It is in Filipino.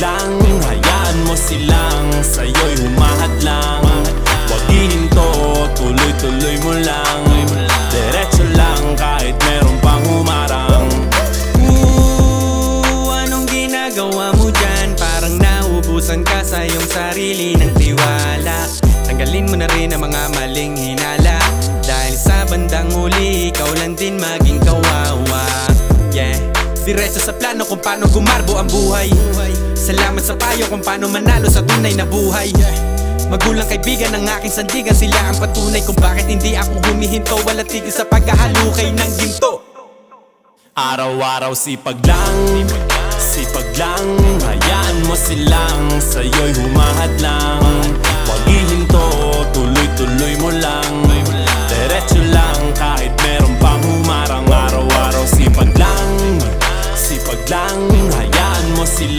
lang, hayaan mo silang sa'yo'y humahad lang. Huwag ihinto, tuloy-tuloy mo lang. Diretso lang kahit meron pang humarang. Anong ginagawa mo dyan? Parang naubusan ka sa iyong sarili ng tiwala. Tanggalin mo na rin ang mga maling hinala, dahil sa bandang huli ikaw lang din maging kawawa. Yeah, diretso sa plano kung paano gumarbo ang buhay. Salamat sa payo kung paano manalo sa tunay na buhay. Magulang kaibigan ng aking sandigan, sila ang patunay kung bakit hindi ako humihinto. Wala tigil sa paghahalukay ng ginto. Araw-araw sipag lang, hayaan mo silang sa'yo'y humahad lang. Huwag ihinto, tuloy-tuloy mo lang. Diretso lang kahit meron pang humarang. Araw-araw sipag lang, hayaan mo sila